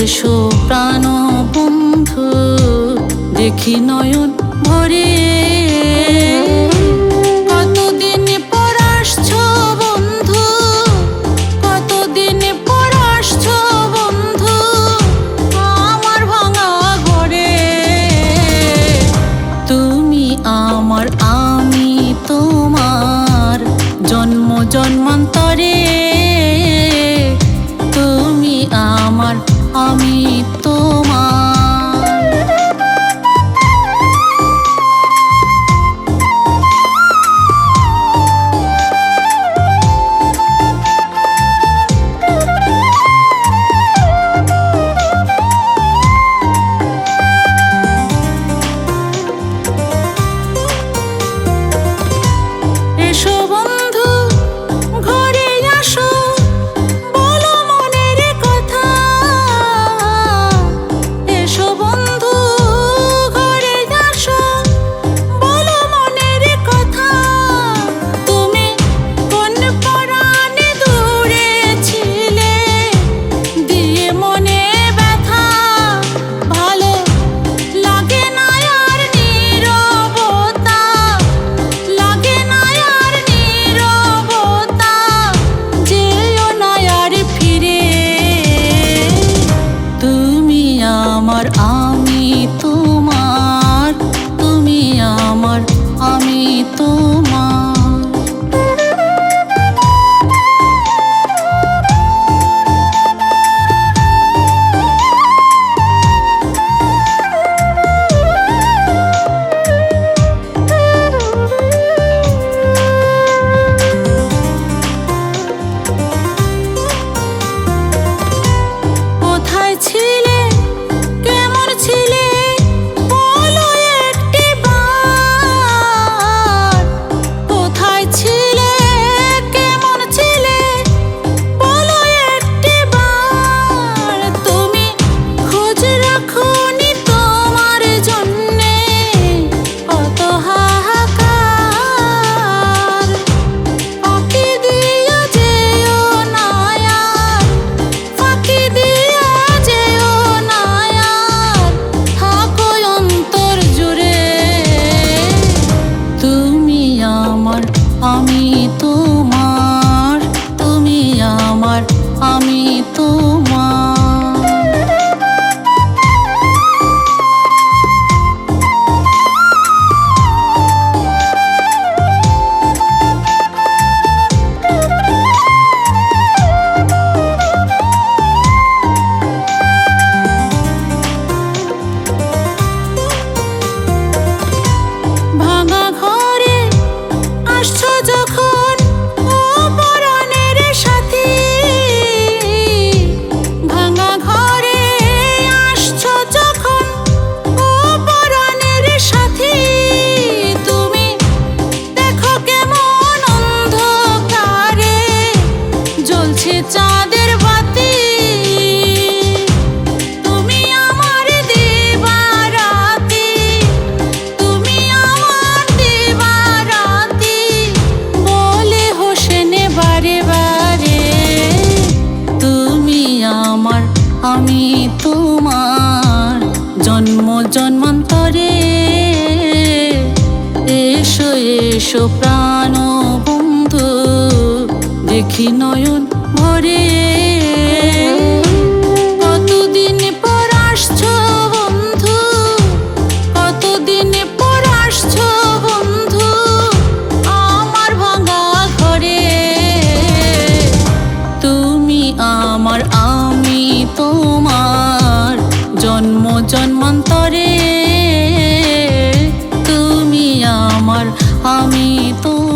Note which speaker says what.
Speaker 1: এসো প্রাণ বন্ধু, দেখি নয়ন ভরে। কতদিন পর আসছো বন্ধু, কতদিন পর আসছো বন্ধু আমার ভাঙা ঘরে। তুমি আমার, আমি তোমার জন্ম জন্মান্তরে। তুমি আমার, আমি তোমার। এসো বন্ধু ঘরে আসো, বলো মনের কথা। এসো বন্ধু ঘরে আসো, বলো মনের কথা। তুমি কোন পরাণে দূরে ছিলে, দিয়ে মনে ব্যথা। ভালো লাগে না আর নীরবতা, লাগে না আর নীরবতা। যেও না আর ফিরে। তুমি আমার, আমি তোমার। তুমি আমার, আমি তোমার। কোথায় ছিলে, কেমন ছিলে বলো একটিবার। কোথায় ছিলে, কেমন ছিলে বলো একটিবার। তুমি খোঁজ রাখোনি তোমার জন্যে কত হাহাকার। ফাঁকি দিয়া যেও না আর, ফাঁকি দিয়া যেও না আর, থাকো অন্তর জুড়ে। তুমি আমার, আমি তোমার। তুমি আমার, আমি তোমার। ভাঙা ঘরে আসছো যখন ও পরাণের সাথী। ভাঙা ঘরে আসছো যখন ও পরাণের সাথী। তুমি দেখো কেমন অন্ধকারে জ্বলছে চাঁদের বাতি। তুমি আমার দিবারাতি, তুমি আমার দিবারাতি বলে হোসেনে বারে বারে। তুমি আমার, আমি তোমার জন্ম জন্মান্তরে। এসো এসো প্রাণ বন্ধু, দেখি নয়ন ভরে। কতদিন পর আসছো বন্ধু, কতদিন পর আসছো বন্ধু আমার ভাঙা ঘরে। তুমি আমার, আমি তোমার জন্ম জন্মান্তরে। তুমি আমার, আমি তোমার।